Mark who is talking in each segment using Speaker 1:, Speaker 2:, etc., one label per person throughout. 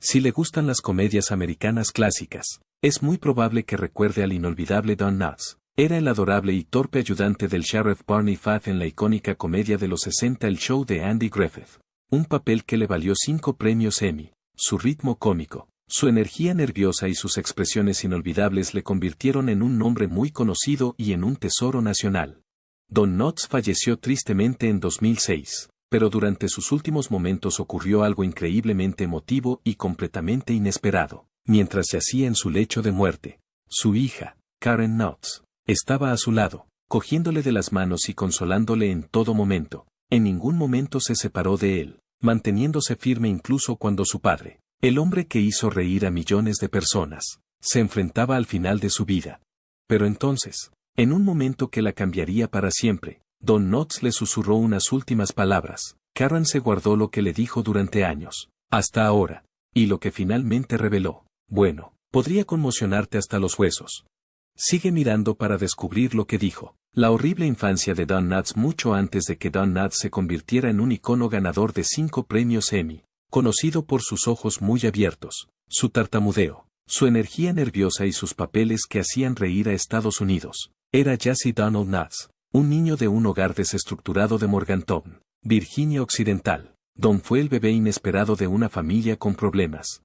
Speaker 1: Si le gustan las comedias americanas clásicas, es muy probable que recuerde al inolvidable Don Knotts. Era el adorable y torpe ayudante del sheriff Barney Fife en la icónica comedia de los 60 El show de Andy Griffith. Un papel que le valió 5 premios Emmy. Su ritmo cómico, su energía nerviosa y sus expresiones inolvidables le convirtieron en un nombre muy conocido y en un tesoro nacional. Don Knotts falleció tristemente en 2006, pero durante sus últimos momentos ocurrió algo increíblemente emotivo y completamente inesperado. Mientras yacía en su lecho de muerte, su hija, Karen Knotts, estaba a su lado, cogiéndole de las manos y consolándole en todo momento. En ningún momento se separó de él, manteniéndose firme incluso cuando su padre, el hombre que hizo reír a millones de personas, se enfrentaba al final de su vida. Pero entonces, en un momento que la cambiaría para siempre, Don Knotts le susurró unas últimas palabras. Karen se guardó lo que le dijo durante años, hasta ahora, y lo que finalmente reveló, bueno, podría conmocionarte hasta los huesos. Sigue mirando para descubrir lo que dijo. La horrible infancia de Don Knotts mucho antes de que Don Knotts se convirtiera en un icono ganador de 5 premios Emmy, conocido por sus ojos muy abiertos, su tartamudeo, su energía nerviosa y sus papeles que hacían reír a Estados Unidos. Era Jesse Donald Knotts, un niño de un hogar desestructurado de Morgantown, Virginia Occidental. Don fue el bebé inesperado de una familia con problemas.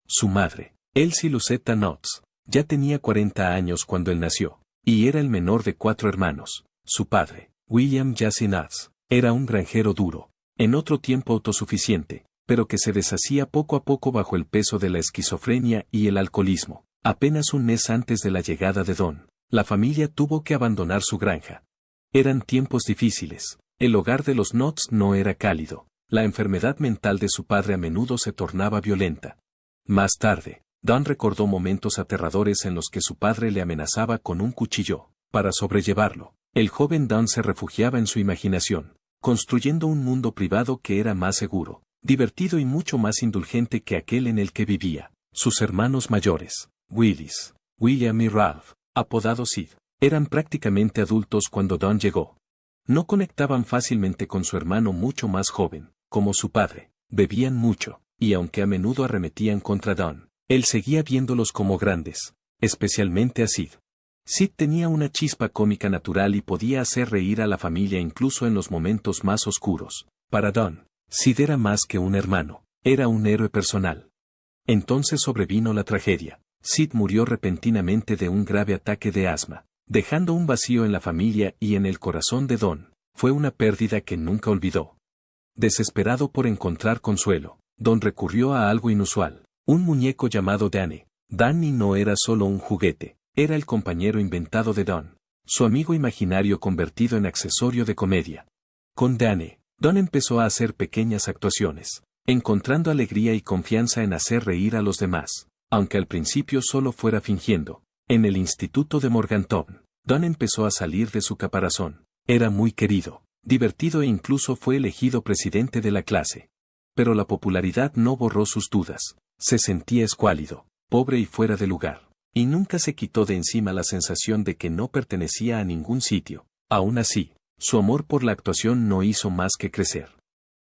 Speaker 1: Su madre, Elsie Lucetta Knotts, ya tenía 40 años cuando él nació, y era el menor de 4 hermanos. Su padre, William Jesse Knotts, era un granjero duro, en otro tiempo autosuficiente, pero que se deshacía poco a poco bajo el peso de la esquizofrenia y el alcoholismo. Apenas un mes antes de la llegada de Don, la familia tuvo que abandonar su granja. Eran tiempos difíciles, el hogar de los Knotts no era cálido, la enfermedad mental de su padre a menudo se tornaba violenta. Más tarde, Don recordó momentos aterradores en los que su padre le amenazaba con un cuchillo. Para sobrellevarlo, el joven Don se refugiaba en su imaginación, construyendo un mundo privado que era más seguro, divertido y mucho más indulgente que aquel en el que vivía. Sus hermanos mayores, William y Ralph, apodados Sid, eran prácticamente adultos cuando Don llegó. No conectaban fácilmente con su hermano mucho más joven, como su padre, bebían mucho, y aunque a menudo arremetían contra Don, él seguía viéndolos como grandes, especialmente a Sid. Sid tenía una chispa cómica natural y podía hacer reír a la familia incluso en los momentos más oscuros. Para Don, Sid era más que un hermano, era un héroe personal. Entonces sobrevino la tragedia. Sid murió repentinamente de un grave ataque de asma, dejando un vacío en la familia y en el corazón de Don. Fue una pérdida que nunca olvidó. Desesperado por encontrar consuelo, Don recurrió a algo inusual. Un muñeco llamado Danny. Danny no era solo un juguete, era el compañero inventado de Don, su amigo imaginario convertido en accesorio de comedia. Con Danny, Don empezó a hacer pequeñas actuaciones, encontrando alegría y confianza en hacer reír a los demás, aunque al principio solo fuera fingiendo. En el instituto de Morgantown, Don empezó a salir de su caparazón. Era muy querido, divertido e incluso fue elegido presidente de la clase. Pero la popularidad no borró sus dudas. Se sentía escuálido, pobre y fuera de lugar, y nunca se quitó de encima la sensación de que no pertenecía a ningún sitio. Aún así, su amor por la actuación no hizo más que crecer.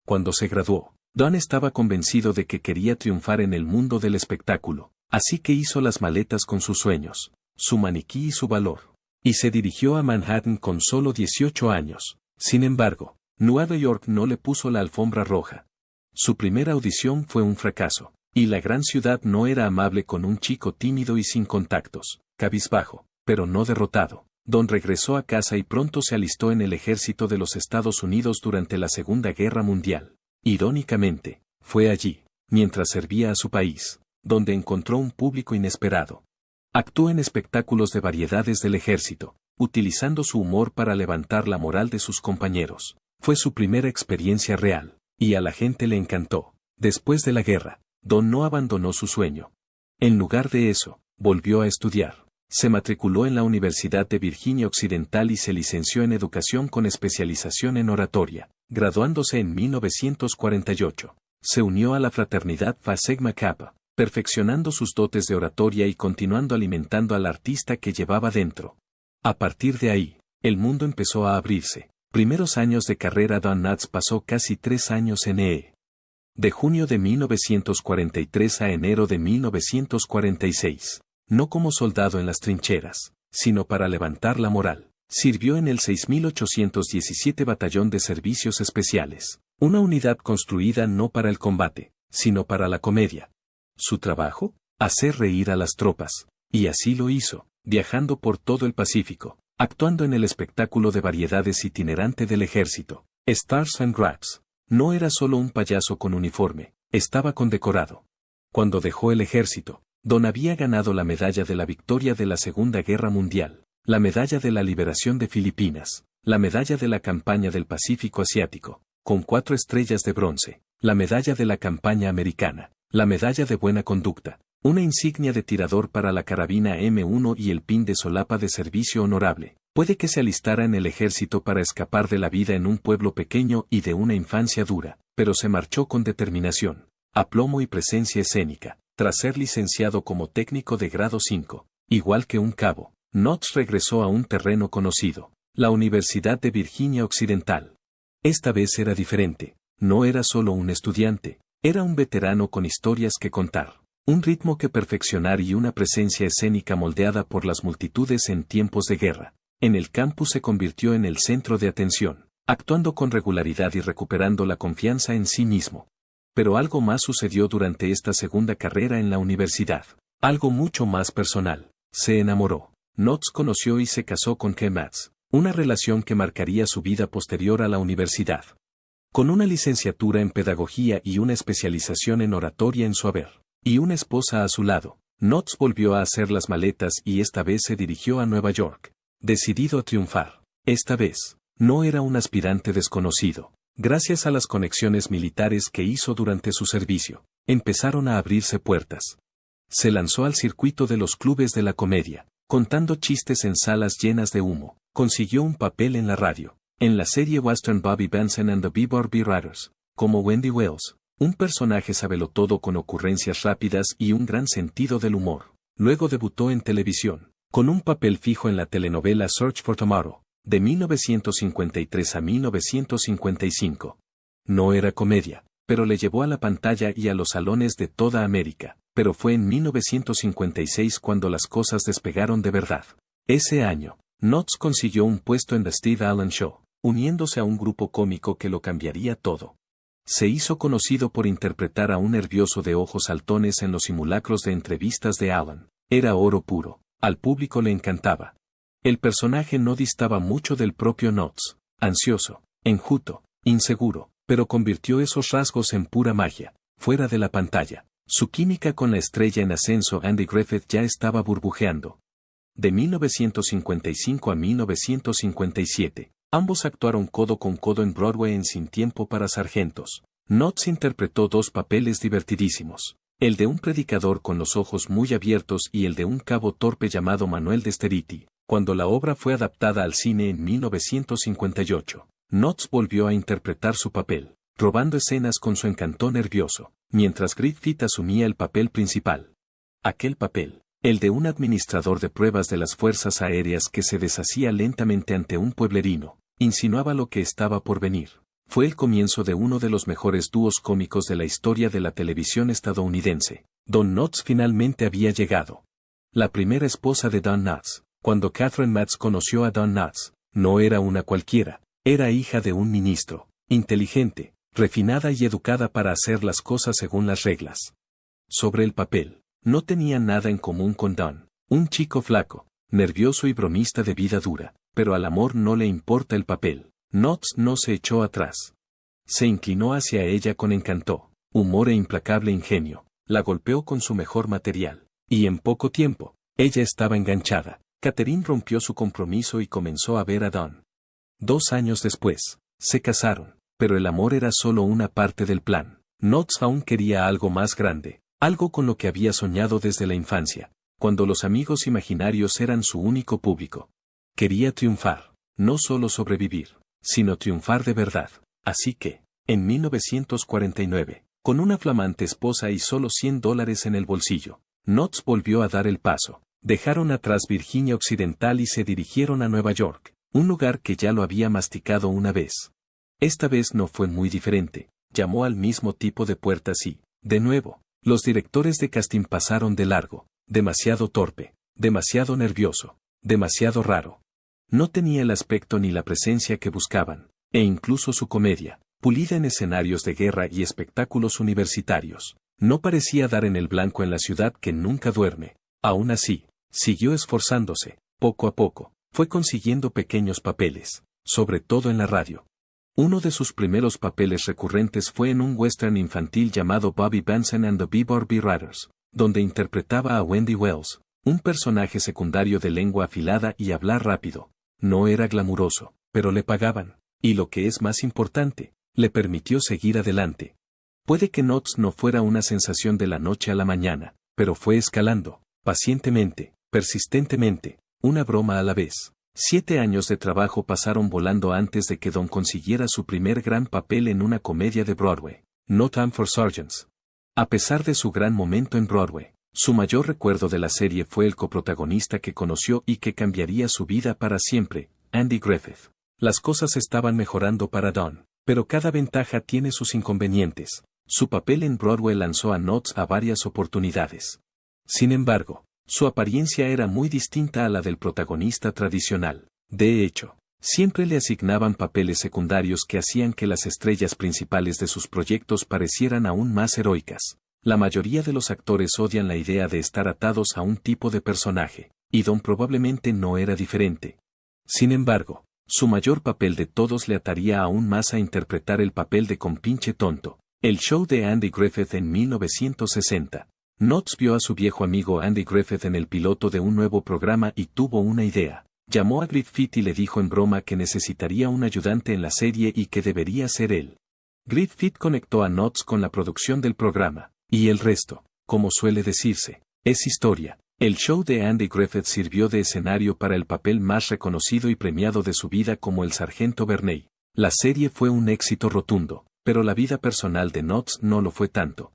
Speaker 1: Cuando se graduó, Don estaba convencido de que quería triunfar en el mundo del espectáculo, así que hizo las maletas con sus sueños, su maniquí y su valor, y se dirigió a Manhattan con solo 18 años. Sin embargo, Nueva York no le puso la alfombra roja. Su primera audición fue un fracaso. Y la gran ciudad no era amable con un chico tímido y sin contactos. Cabizbajo, pero no derrotado, Don regresó a casa y pronto se alistó en el ejército de los Estados Unidos durante la Segunda Guerra Mundial. Irónicamente, fue allí, mientras servía a su país, donde encontró un público inesperado. Actuó en espectáculos de variedades del ejército, utilizando su humor para levantar la moral de sus compañeros. Fue su primera experiencia real, y a la gente le encantó. Después de la guerra, Don no abandonó su sueño. En lugar de eso, volvió a estudiar. Se matriculó en la Universidad de Virginia Occidental y se licenció en educación con especialización en oratoria, graduándose en 1948. Se unió a la fraternidad Phi Sigma Kappa, perfeccionando sus dotes de oratoria y continuando alimentando al artista que llevaba dentro. A partir de ahí, el mundo empezó a abrirse. Primeros años de carrera. Don Knotts pasó casi 3 años en E. de junio de 1943 a enero de 1946. No como soldado en las trincheras, sino para levantar la moral. Sirvió en el 6817 Batallón de Servicios Especiales, una unidad construida no para el combate, sino para la comedia. Su trabajo, hacer reír a las tropas, y así lo hizo, viajando por todo el Pacífico, actuando en el espectáculo de variedades itinerante del ejército, Stars and Grabs. No era solo un payaso con uniforme, estaba condecorado. Cuando dejó el ejército, Don había ganado la medalla de la victoria de la Segunda Guerra Mundial, la medalla de la liberación de Filipinas, la medalla de la campaña del Pacífico Asiático, con 4 estrellas de bronce, la medalla de la campaña americana, la medalla de buena conducta, una insignia de tirador para la carabina M1 y el pin de solapa de servicio honorable. Puede que se alistara en el ejército para escapar de la vida en un pueblo pequeño y de una infancia dura, pero se marchó con determinación, aplomo y presencia escénica, tras ser licenciado como técnico de grado 5, igual que un cabo. Knotts regresó a un terreno conocido, la Universidad de Virginia Occidental. Esta vez era diferente, no era solo un estudiante, era un veterano con historias que contar, un ritmo que perfeccionar y una presencia escénica moldeada por las multitudes en tiempos de guerra. En el campus se convirtió en el centro de atención, actuando con regularidad y recuperando la confianza en sí mismo. Pero algo más sucedió durante esta segunda carrera en la universidad, algo mucho más personal. Se enamoró. Knotts conoció y se casó con Kay Matz, una relación que marcaría su vida posterior a la universidad. Con una licenciatura en pedagogía y una especialización en oratoria en su haber, y una esposa a su lado, Knotts volvió a hacer las maletas y esta vez se dirigió a Nueva York, decidido a triunfar. Esta vez, no era un aspirante desconocido. Gracias a las conexiones militares que hizo durante su servicio, empezaron a abrirse puertas. Se lanzó al circuito de los clubes de la comedia, contando chistes en salas llenas de humo. Consiguió un papel en la radio, en la serie western Bobby Benson and the B-Barbie Riders, como Wendy Wells, un personaje sabelotodo con ocurrencias rápidas y un gran sentido del humor. Luego debutó en televisión, con un papel fijo en la telenovela Search for Tomorrow, de 1953 a 1955. No era comedia, pero le llevó a la pantalla y a los salones de toda América, pero fue en 1956 cuando las cosas despegaron de verdad. Ese año, Knotts consiguió un puesto en The Steve Allen Show, uniéndose a un grupo cómico que lo cambiaría todo. Se hizo conocido por interpretar a un nervioso de ojos saltones en los simulacros de entrevistas de Allen. Era oro puro, al público le encantaba. El personaje no distaba mucho del propio Knotts, ansioso, enjuto, inseguro, pero convirtió esos rasgos en pura magia, fuera de la pantalla. Su química con la estrella en ascenso Andy Griffith ya estaba burbujeando. De 1955 a 1957, ambos actuaron codo con codo en Broadway en Sin Tiempo para Sargentos. Knotts interpretó 2 papeles divertidísimos, el de un predicador con los ojos muy abiertos y el de un cabo torpe llamado Manuel de Steriti. Cuando la obra fue adaptada al cine en 1958, Knotts volvió a interpretar su papel, robando escenas con su encanto nervioso, mientras Griffith asumía el papel principal. Aquel papel, el de un administrador de pruebas de las fuerzas aéreas que se deshacía lentamente ante un pueblerino, insinuaba lo que estaba por venir. Fue el comienzo de uno de los mejores dúos cómicos de la historia de la televisión estadounidense. Don Knotts finalmente había llegado. La primera esposa de Don Knotts. Cuando Catherine Matz conoció a Don Knotts, no era una cualquiera, era hija de un ministro, inteligente, refinada y educada para hacer las cosas según las reglas. Sobre el papel, no tenía nada en común con Don, un chico flaco, nervioso y bromista de vida dura, pero al amor no le importa el papel. Knotts no se echó atrás. Se inclinó hacia ella con encanto, humor e implacable ingenio, la golpeó con su mejor material, y en poco tiempo, ella estaba enganchada. Catherine rompió su compromiso y comenzó a ver a Don. 2 años después, se casaron, pero el amor era solo una parte del plan. Knotts aún quería algo más grande, algo con lo que había soñado desde la infancia, cuando los amigos imaginarios eran su único público. Quería triunfar, no solo sobrevivir, sino triunfar de verdad. Así que, en 1949, con una flamante esposa y solo $100 en el bolsillo, Knotts volvió a dar el paso. Dejaron atrás Virginia Occidental y se dirigieron a Nueva York, un lugar que ya lo había masticado una vez. Esta vez no fue muy diferente. llamó al mismo tipo de puertas y, de nuevo, los directores de casting pasaron de largo, demasiado torpe, demasiado nervioso, demasiado raro. No tenía el aspecto ni la presencia que buscaban, e incluso su comedia, pulida en escenarios de guerra y espectáculos universitarios, no parecía dar en el blanco en la ciudad que nunca duerme. Aún así, siguió esforzándose, poco a poco, fue consiguiendo pequeños papeles, sobre todo en la radio. Uno de sus primeros papeles recurrentes fue en un western infantil llamado Bobby Benson and the Beaver Riders, donde interpretaba a Wendy Wells, un personaje secundario de lengua afilada y hablar rápido. No era glamuroso, pero le pagaban, y lo que es más importante, le permitió seguir adelante. Puede que Knots no fuera una sensación de la noche a la mañana, pero fue escalando, pacientemente, persistentemente, una broma a la vez. 7 años de trabajo pasaron volando antes de que Don consiguiera su primer gran papel en una comedia de Broadway, No Time for Sergeants. A pesar de su gran momento en Broadway, su mayor recuerdo de la serie fue el coprotagonista que conoció y que cambiaría su vida para siempre, Andy Griffith. Las cosas estaban mejorando para Don, pero cada ventaja tiene sus inconvenientes. Su papel en Broadway lanzó a Knots a varias oportunidades. Sin embargo, su apariencia era muy distinta a la del protagonista tradicional. De hecho, siempre le asignaban papeles secundarios que hacían que las estrellas principales de sus proyectos parecieran aún más heroicas. La mayoría de los actores odian la idea de estar atados a un tipo de personaje, y Don probablemente no era diferente. Sin embargo, su mayor papel de todos le ataría aún más a interpretar el papel de compinche tonto, el show de Andy Griffith en 1960. Knots vio a su viejo amigo Andy Griffith en el piloto de un nuevo programa y tuvo una idea. Llamó a Griffith y le dijo en broma que necesitaría un ayudante en la serie y que debería ser él. Griffith conectó a Knots con la producción del programa, y el resto, como suele decirse, es historia. El show de Andy Griffith sirvió de escenario para el papel más reconocido y premiado de su vida como el Sargento Bernay. La serie fue un éxito rotundo, pero la vida personal de Knots no lo fue tanto.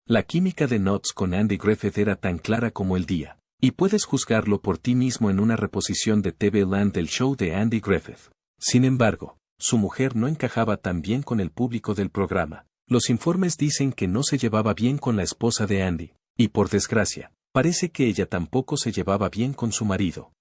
Speaker 1: La química de Knots con Andy Griffith era tan clara como el día, y puedes juzgarlo por ti mismo en una reposición de TV Land del show de Andy Griffith. Sin embargo, su mujer no encajaba tan bien con el público del programa. Los informes dicen que no se llevaba bien con la esposa de Andy, y por desgracia, parece que ella tampoco se llevaba bien con su marido.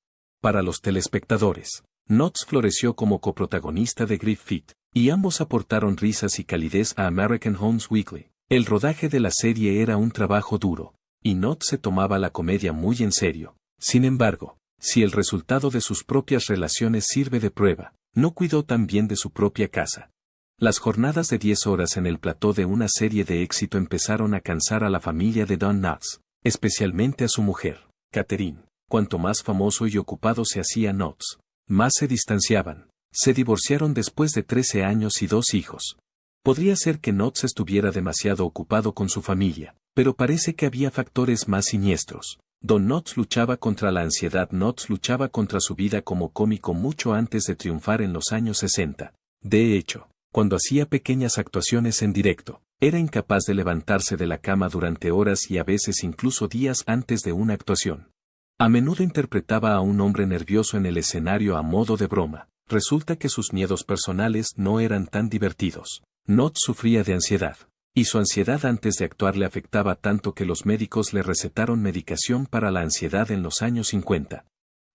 Speaker 1: Para los telespectadores, Knots floreció como coprotagonista de Griffith, y ambos aportaron risas y calidez a American Homes Weekly. El rodaje de la serie era un trabajo duro, y Knots se tomaba la comedia muy en serio. Sin embargo, si el resultado de sus propias relaciones sirve de prueba, no cuidó tan bien de su propia casa. Las jornadas de 10 horas en el plató de una serie de éxito empezaron a cansar a la familia de Don Knotts, especialmente a su mujer, Catherine. Cuanto más famoso y ocupado se hacía Knotts, más se distanciaban. Se divorciaron después de 13 años y 2 hijos. Podría ser que Knotts estuviera demasiado ocupado con su familia, pero parece que había factores más siniestros. Don Knotts luchaba contra la ansiedad. Knotts luchaba contra su vida como cómico mucho antes de triunfar en los años 60. De hecho, cuando hacía pequeñas actuaciones en directo, era incapaz de levantarse de la cama durante horas y a veces incluso días antes de una actuación. A menudo interpretaba a un hombre nervioso en el escenario a modo de broma. Resulta que sus miedos personales no eran tan divertidos. Knotts sufría de ansiedad, y su ansiedad antes de actuar le afectaba tanto que los médicos le recetaron medicación para la ansiedad en los años 50.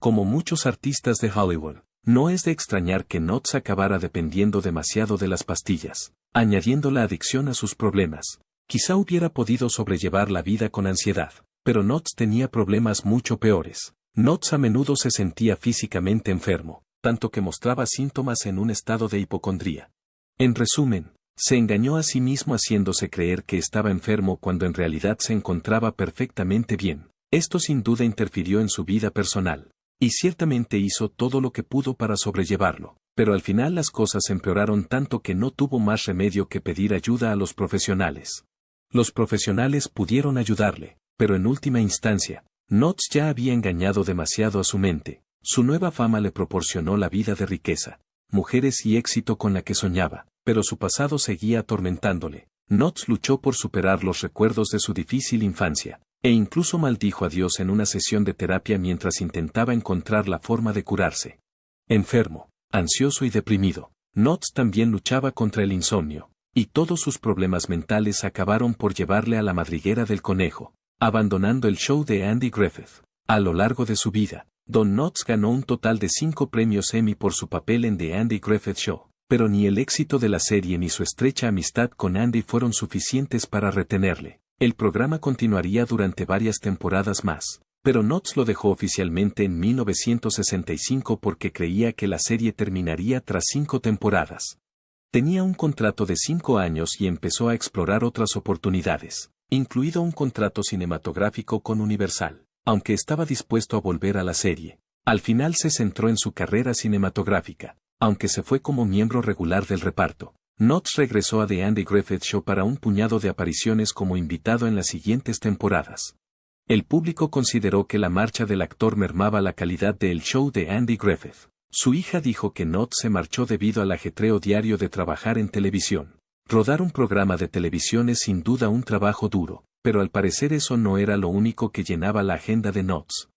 Speaker 1: Como muchos artistas de Hollywood, no es de extrañar que Knotts acabara dependiendo demasiado de las pastillas, añadiendo la adicción a sus problemas. Quizá hubiera podido sobrellevar la vida con ansiedad, pero Knotts tenía problemas mucho peores. Knotts a menudo se sentía físicamente enfermo, tanto que mostraba síntomas en un estado de hipocondría. En resumen, se engañó a sí mismo haciéndose creer que estaba enfermo cuando en realidad se encontraba perfectamente bien. Esto sin duda interfirió en su vida personal, y ciertamente hizo todo lo que pudo para sobrellevarlo, pero al final las cosas empeoraron tanto que no tuvo más remedio que pedir ayuda a los profesionales. Los profesionales pudieron ayudarle, pero en última instancia, Knotts ya había engañado demasiado a su mente. Su nueva fama le proporcionó la vida de riqueza, mujeres y éxito con la que soñaba, pero su pasado seguía atormentándole. Knotts luchó por superar los recuerdos de su difícil infancia, e incluso maldijo a Dios en una sesión de terapia mientras intentaba encontrar la forma de curarse. Enfermo, ansioso y deprimido, Knotts también luchaba contra el insomnio. y todos sus problemas mentales acabaron por llevarle a la madriguera del conejo, abandonando el show de Andy Griffith. A lo largo de su vida, Don Knotts ganó un total de 5 premios Emmy por su papel en The Andy Griffith Show, pero ni el éxito de la serie ni su estrecha amistad con Andy fueron suficientes para retenerle. El programa continuaría durante varias temporadas más, pero Knotts lo dejó oficialmente en 1965 porque creía que la serie terminaría tras 5 temporadas. Tenía un contrato de 5 años y empezó a explorar otras oportunidades, incluido un contrato cinematográfico con Universal, aunque estaba dispuesto a volver a la serie. Al final se centró en su carrera cinematográfica, aunque se fue como miembro regular del reparto. Knotts regresó a The Andy Griffith Show para un puñado de apariciones como invitado en las siguientes temporadas. El público consideró que la marcha del actor mermaba la calidad del show de Andy Griffith. Su hija dijo que Knotts se marchó debido al ajetreo diario de trabajar en televisión. Rodar un programa de televisión es sin duda un trabajo duro, pero al parecer eso no era lo único que llenaba la agenda de Knotts.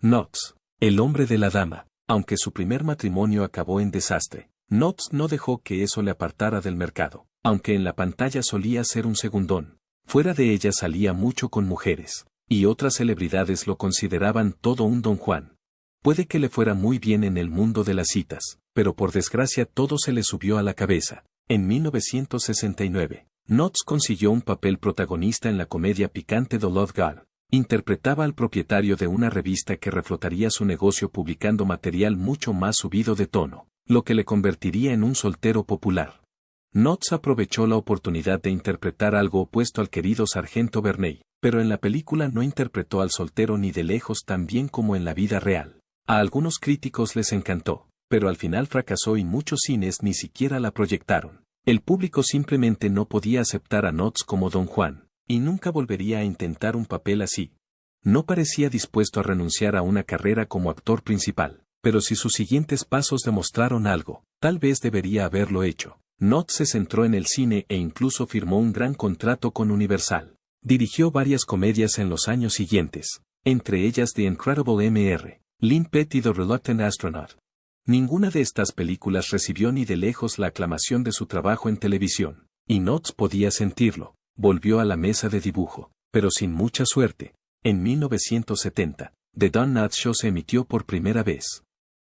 Speaker 1: Knotts, el hombre de la dama, aunque su primer matrimonio acabó en desastre, Knotts no dejó que eso le apartara del mercado, aunque en la pantalla solía ser un segundón. Fuera de ella salía mucho con mujeres, y otras celebridades lo consideraban todo un don Juan. Puede que le fuera muy bien en el mundo de las citas, pero por desgracia todo se le subió a la cabeza. En 1969, Knotts consiguió un papel protagonista en la comedia picante The Love Girl. Interpretaba al propietario de una revista que reflotaría su negocio publicando material mucho más subido de tono, lo que le convertiría en un soltero popular. Knotts aprovechó la oportunidad de interpretar algo opuesto al querido Sargento Bernay, pero en la película no interpretó al soltero ni de lejos tan bien como en la vida real. A algunos críticos les encantó, pero al final fracasó y muchos cines ni siquiera la proyectaron. El público simplemente no podía aceptar a Knotts como Don Juan, y nunca volvería a intentar un papel así. No parecía dispuesto a renunciar a una carrera como actor principal, pero si sus siguientes pasos demostraron algo, tal vez debería haberlo hecho. Knotts se centró en el cine e incluso firmó un gran contrato con Universal. Dirigió varias comedias en los años siguientes, entre ellas The Incredible Mr. Limpet y The Reluctant Astronaut. Ninguna de estas películas recibió ni de lejos la aclamación de su trabajo en televisión, y Knotts podía sentirlo. Volvió a la mesa de dibujo, pero sin mucha suerte. En 1970, The Don Knotts Show se emitió por primera vez.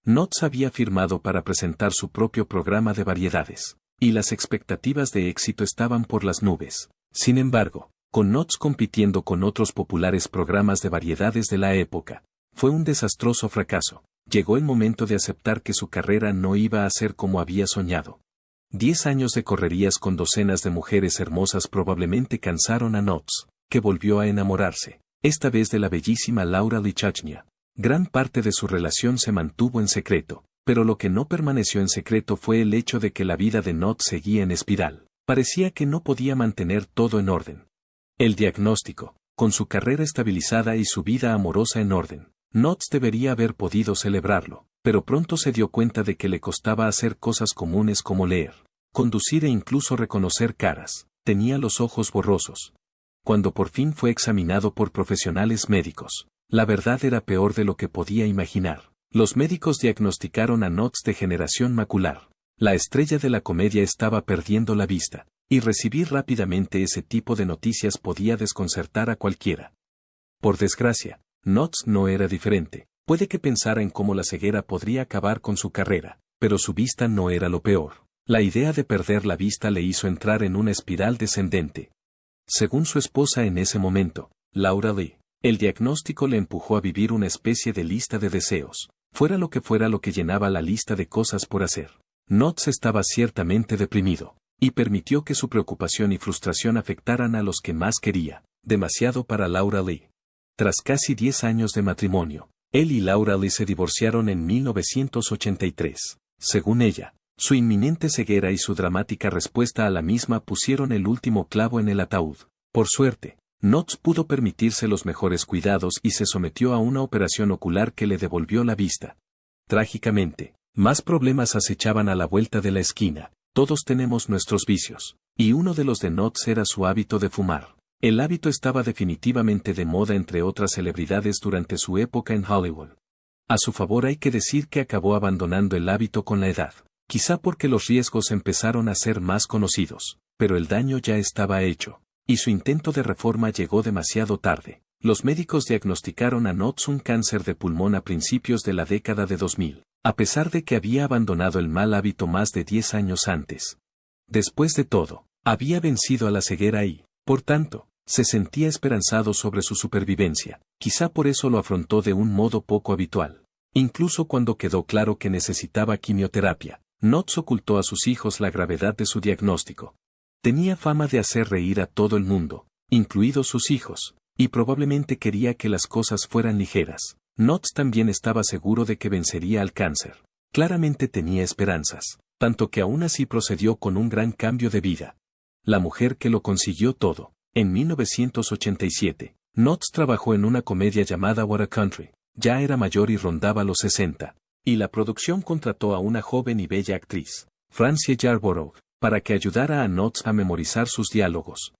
Speaker 1: Knotts había firmado para presentar su propio programa de variedades, y las expectativas de éxito estaban por las nubes. Sin embargo, con Knotts compitiendo con otros populares programas de variedades de la época, fue un desastroso fracaso. Llegó el momento de aceptar que su carrera no iba a ser como había soñado. 10 años de correrías con docenas de mujeres hermosas probablemente cansaron a Knotts, que volvió a enamorarse, esta vez de la bellísima Laura Lee Chachnya. Gran parte de su relación se mantuvo en secreto, pero lo que no permaneció en secreto fue el hecho de que la vida de Knotts seguía en espiral. Parecía que no podía mantener todo en orden. El diagnóstico, con su carrera estabilizada y su vida amorosa en orden, Knotts debería haber podido celebrarlo, pero pronto se dio cuenta de que le costaba hacer cosas comunes como leer, conducir e incluso reconocer caras. Tenía los ojos borrosos. Cuando por fin fue examinado por profesionales médicos, la verdad era peor de lo que podía imaginar. Los médicos diagnosticaron a Knotts degeneración macular. La estrella de la comedia estaba perdiendo la vista, y recibir rápidamente ese tipo de noticias podía desconcertar a cualquiera. Por desgracia, Knotts no era diferente. Puede que pensara en cómo la ceguera podría acabar con su carrera, pero su vista no era lo peor. La idea de perder la vista le hizo entrar en una espiral descendente. Según su esposa en ese momento, Laura Lee, el diagnóstico le empujó a vivir una especie de lista de deseos, fuera lo que llenaba la lista de cosas por hacer. Knotts estaba ciertamente deprimido, y permitió que su preocupación y frustración afectaran a los que más quería, demasiado para Laura Lee. Tras casi 10 años de matrimonio, él y Laura Lee se divorciaron en 1983. Según ella, su inminente ceguera y su dramática respuesta a la misma pusieron el último clavo en el ataúd. Por suerte, Knotts pudo permitirse los mejores cuidados y se sometió a una operación ocular que le devolvió la vista. Trágicamente, más problemas acechaban a la vuelta de la esquina. Todos tenemos nuestros vicios, y uno de los de Knotts era su hábito de fumar. El hábito estaba definitivamente de moda entre otras celebridades durante su época en Hollywood. A su favor hay que decir que acabó abandonando el hábito con la edad, quizá porque los riesgos empezaron a ser más conocidos. pero el daño ya estaba hecho, y su intento de reforma llegó demasiado tarde. Los médicos diagnosticaron a Knotts un cáncer de pulmón a principios de la década de 2000, a pesar de que había abandonado el mal hábito más de 10 años antes. Después de todo, había vencido a la ceguera y, por tanto, se sentía esperanzado sobre su supervivencia. Quizá por eso lo afrontó de un modo poco habitual. Incluso cuando quedó claro que necesitaba quimioterapia, Knotts ocultó a sus hijos la gravedad de su diagnóstico. Tenía fama de hacer reír a todo el mundo, incluidos sus hijos, y probablemente quería que las cosas fueran ligeras. Knotts también estaba seguro de que vencería al cáncer. Claramente tenía esperanzas, tanto que aún así procedió con un gran cambio de vida. La mujer que lo consiguió todo. En 1987, Knotts trabajó en una comedia llamada What a Country. Ya era mayor y rondaba los 60, y la producción contrató a una joven y bella actriz, Francie Yarborough, para que ayudara a Knotts a memorizar sus diálogos.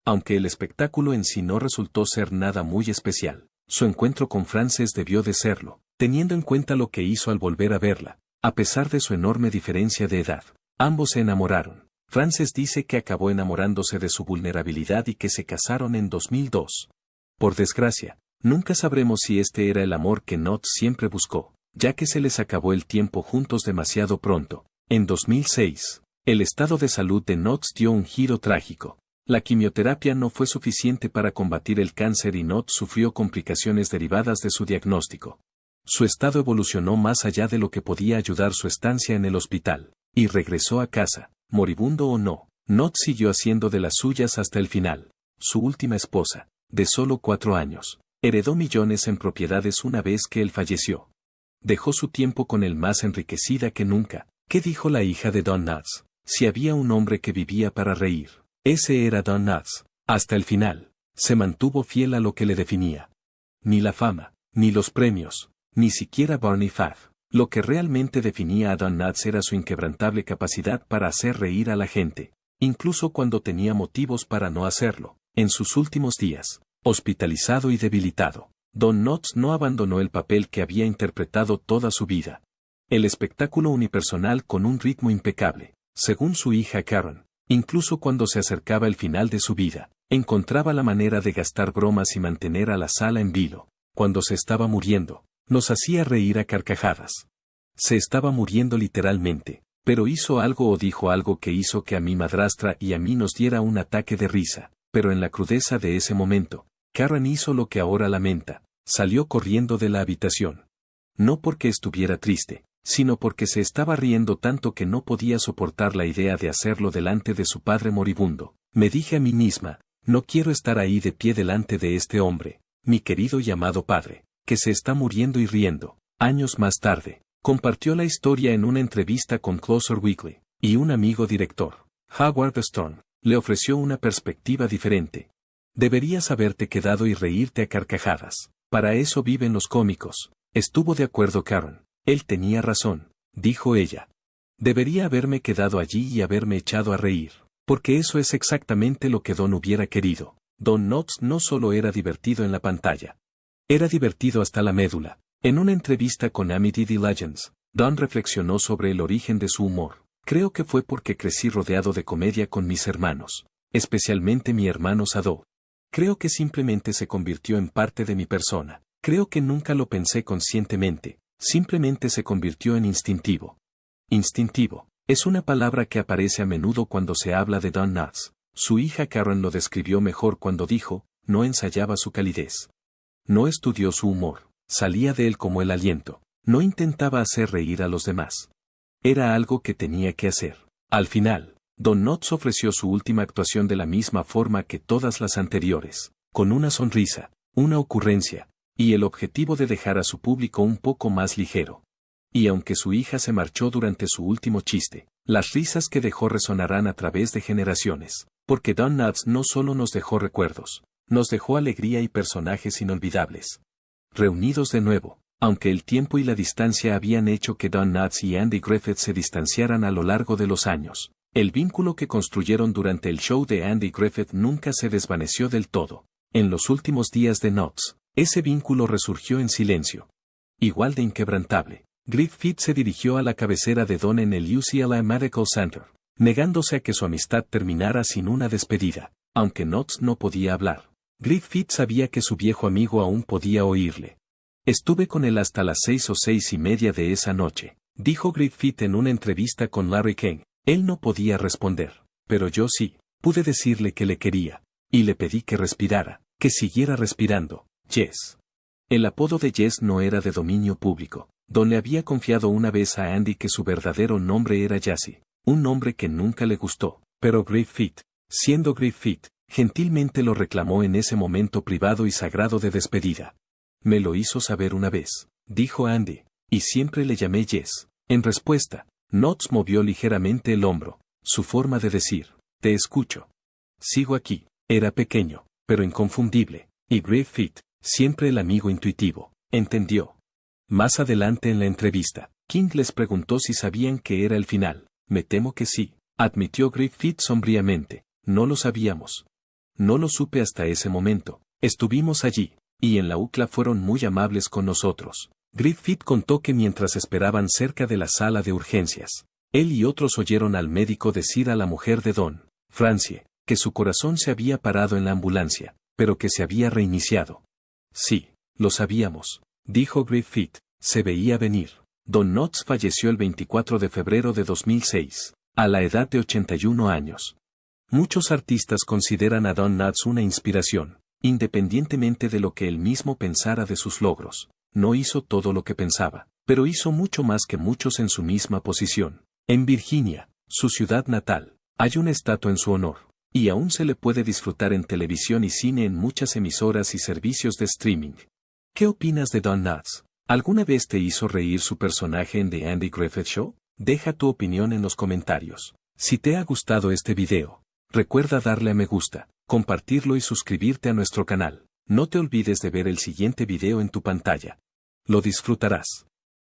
Speaker 1: Aunque el espectáculo en sí no resultó ser nada muy especial, su encuentro con Frances debió de serlo, teniendo en cuenta lo que hizo al volver a verla. A pesar de su enorme diferencia de edad, ambos se enamoraron. Frances dice que acabó enamorándose de su vulnerabilidad y que se casaron en 2002. Por desgracia, nunca sabremos si este era el amor que Knotts siempre buscó, ya que se les acabó el tiempo juntos demasiado pronto. En 2006, el estado de salud de Knotts dio un giro trágico. La quimioterapia no fue suficiente para combatir el cáncer y Knotts sufrió complicaciones derivadas de su diagnóstico. Su estado evolucionó más allá de lo que podía ayudar su estancia en el hospital, y regresó a casa, moribundo o no. Knotts siguió haciendo de las suyas hasta el final. Su última esposa, de solo 4 años, heredó millones en propiedades una vez que él falleció. Dejó su tiempo con él más enriquecida que nunca. ¿Qué dijo la hija de Don Knotts? Si había un hombre que vivía para reír, ese era Don Knotts. Hasta el final, se mantuvo fiel a lo que le definía. Ni la fama, ni los premios, ni siquiera Barney Fife. Lo que realmente definía a Don Knotts era su inquebrantable capacidad para hacer reír a la gente, incluso cuando tenía motivos para no hacerlo. En sus últimos días, hospitalizado y debilitado, Don Knotts no abandonó el papel que había interpretado toda su vida. El espectáculo unipersonal con un ritmo impecable, según su hija Karen. Incluso cuando se acercaba el final de su vida, encontraba la manera de gastar bromas y mantener a la sala en vilo. Cuando se estaba muriendo, nos hacía reír a carcajadas. Se estaba muriendo literalmente, pero hizo algo o dijo algo que hizo que a mi madrastra y a mí nos diera un ataque de risa. Pero en la crudeza de ese momento, Karen hizo lo que ahora lamenta, salió corriendo de la habitación. No porque estuviera triste, sino porque se estaba riendo tanto que no podía soportar la idea de hacerlo delante de su padre moribundo. Me dije a mí misma, no quiero estar ahí de pie delante de este hombre, mi querido y amado padre, que se está muriendo y riendo. Años más tarde, compartió la historia en una entrevista con Closer Weekly, y un amigo director, Howard Stern, le ofreció una perspectiva diferente. Deberías haberte quedado y reírte a carcajadas. Para eso viven los cómicos. Estuvo de acuerdo Karen. Él tenía razón, dijo ella. Debería haberme quedado allí y haberme echado a reír, porque eso es exactamente lo que Don hubiera querido. Don Knotts no solo era divertido en la pantalla. Era divertido hasta la médula. En una entrevista con Amity Legends, Don reflexionó sobre el origen de su humor. Creo que fue porque crecí rodeado de comedia con mis hermanos, especialmente mi hermano Sado. Creo que simplemente se convirtió en parte de mi persona. Creo que nunca lo pensé conscientemente. Simplemente se convirtió en instintivo. Instintivo es una palabra que aparece a menudo cuando se habla de Don Knotts. Su hija Karen lo describió mejor cuando dijo, no ensayaba su calidez. No estudió su humor, salía de él como el aliento. No intentaba hacer reír a los demás. Era algo que tenía que hacer. Al final, Don Knotts ofreció su última actuación de la misma forma que todas las anteriores, con una sonrisa, una ocurrencia, y el objetivo de dejar a su público un poco más ligero. Y aunque su hija se marchó durante su último chiste, las risas que dejó resonarán a través de generaciones, porque Don Knotts no solo nos dejó recuerdos, nos dejó alegría y personajes inolvidables. Reunidos de nuevo, aunque el tiempo y la distancia habían hecho que Don Knotts y Andy Griffith se distanciaran a lo largo de los años, el vínculo que construyeron durante el show de Andy Griffith nunca se desvaneció del todo. En los últimos días de Knotts, ese vínculo resurgió en silencio. Igual de inquebrantable, Griffith se dirigió a la cabecera de Don en el UCLA Medical Center. negándose a que su amistad terminara sin una despedida, aunque Knox no podía hablar. Griffith sabía que su viejo amigo aún podía oírle. Estuve con él hasta las 6 o 6:30 de esa noche, dijo Griffith en una entrevista con Larry King. Él no podía responder, pero yo sí, pude decirle que le quería, y le pedí que respirara, que siguiera respirando. Jess. El apodo de Jess no era de dominio público. Don le había confiado una vez a Andy que su verdadero nombre era Jassy, un nombre que nunca le gustó, pero Griffith, siendo Griffith, gentilmente lo reclamó en ese momento privado y sagrado de despedida. Me lo hizo saber una vez, dijo Andy, y siempre le llamé Jess. En respuesta, Knox movió ligeramente el hombro, su forma de decir, te escucho. Sigo aquí. Era pequeño, pero inconfundible, y Griffith, siempre el amigo intuitivo, entendió. Más adelante en la entrevista, King les preguntó si sabían que era el final. Me temo que sí, admitió Griffith sombríamente. No lo sabíamos. No lo supe hasta ese momento. Estuvimos allí, y en la UCLA fueron muy amables con nosotros. Griffith contó que mientras esperaban cerca de la sala de urgencias, él y otros oyeron al médico decir a la mujer de Don, Francie, que su corazón se había parado en la ambulancia, pero que se había reiniciado. Sí, lo sabíamos, dijo Griffith, se veía venir. Don Knox falleció el 24 de febrero de 2006, a la edad de 81 años. Muchos artistas consideran a Don Knotts una inspiración, independientemente de lo que él mismo pensara de sus logros. No hizo todo lo que pensaba, pero hizo mucho más que muchos en su misma posición. En Virginia, su ciudad natal, hay una estatua en su honor, y aún se le puede disfrutar en televisión y cine en muchas emisoras y servicios de streaming. ¿Qué opinas de Don Knotts? ¿Alguna vez te hizo reír su personaje en The Andy Griffith Show? Deja tu opinión en los comentarios. Si te ha gustado este video, recuerda darle a me gusta, compartirlo y suscribirte a nuestro canal. No te olvides de ver el siguiente video en tu pantalla. Lo disfrutarás.